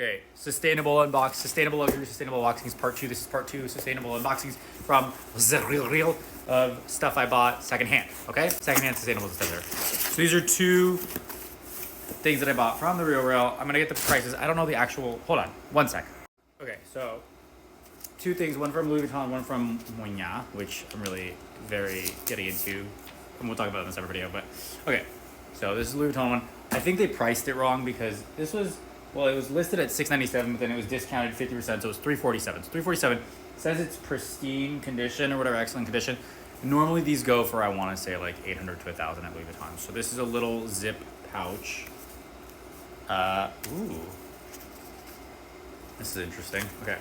Okay, sustainable unbox, sustainable luxury, sustainable unboxings, part 2. This is part 2, sustainable unboxings from RealReal of stuff I bought secondhand. Okay, secondhand, sustainable stuff there. So these are 2 things that I bought from the RealReal. I'm gonna get the prices. I don't know the actual. Hold on, 1 sec. Okay, so 2 things. One from Louis Vuitton, one from Moya, which I'm really very getting into, and we'll talk about it in a separate video. But okay, so this is Louis Vuitton one. I think they priced it wrong because this was. Well, it was listed at $697, but then it was discounted 50%, so it was $347. So $347 says it's pristine condition or whatever, excellent condition. Normally these go for, I want to say, like $800 to $1,000 at Louis Vuitton. So this is a little zip pouch. Ooh. This is interesting. Okay.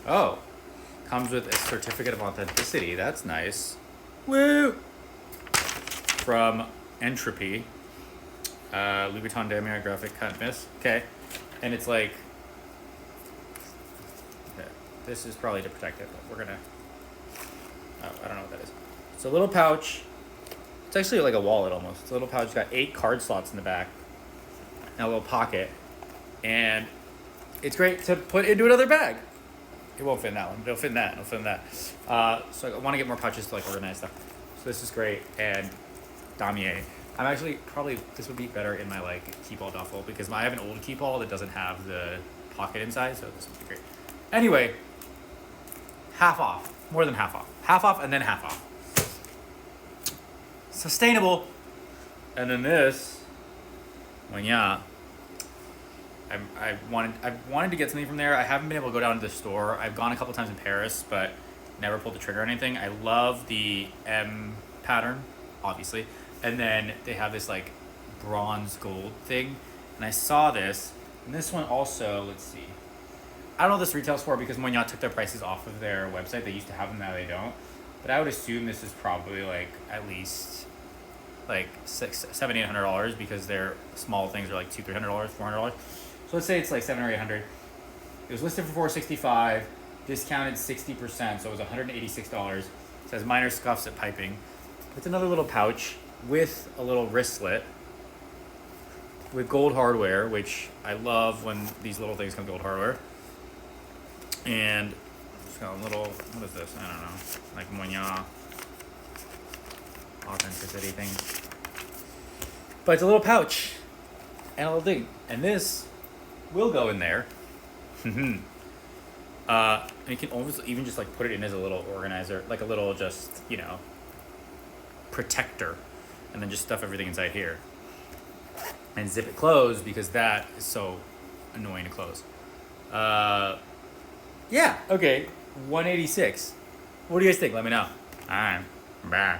Oh. Comes with a certificate of authenticity. That's nice. Woo! From Entropy. Louis Vuitton Damier graphic canvas. Okay. And it's like, okay, this is probably to protect it, but we're gonna, oh, I don't know what that is. It's a little pouch. It's actually like a wallet almost. It's a little pouch. It's got 8 card slots in the back and a little pocket. And it's great to put into another bag. It won't fit in that one. It'll fit in that. It'll fit in that. So I want to get more pouches to like organize stuff. So this is great. And Damier. I'm actually probably, this would be better in my like keep-all duffel because I have an old keep-all that doesn't have the pocket inside, so this would be great. Anyway, half off, more than half off. Half off and then half off. Sustainable. And then this, well, yeah, I've wanted to get something from there. I haven't been able to go down to the store. I've gone a couple times in Paris, but never pulled the trigger or anything. I love the M pattern, obviously. And then they have this like bronze gold thing. And I saw this. And this one also, let's see. I don't know what this retails for because Moya took their prices off of their website. They used to have them, now they don't. But I would assume this is probably like at least like $700-800 because their small things are like $200-300, $400. So let's say it's like $700 or $800. It was listed for $465, discounted 60%, so it was $186. It says minor scuffs at piping. It's another little pouch with a little wristlet with gold hardware, which I love when these little things come with gold hardware. And it's got a little, what is this? I don't know, like Moya authenticity thing. But it's a little pouch and a little thing. And this will go in there. And you can almost even just like put it in as a little organizer, like a little just, you know, protector. And then just stuff everything inside here. And zip it closed because that is so annoying to close. Yeah, okay, 186. What do you guys think? Let me know. All right, bye.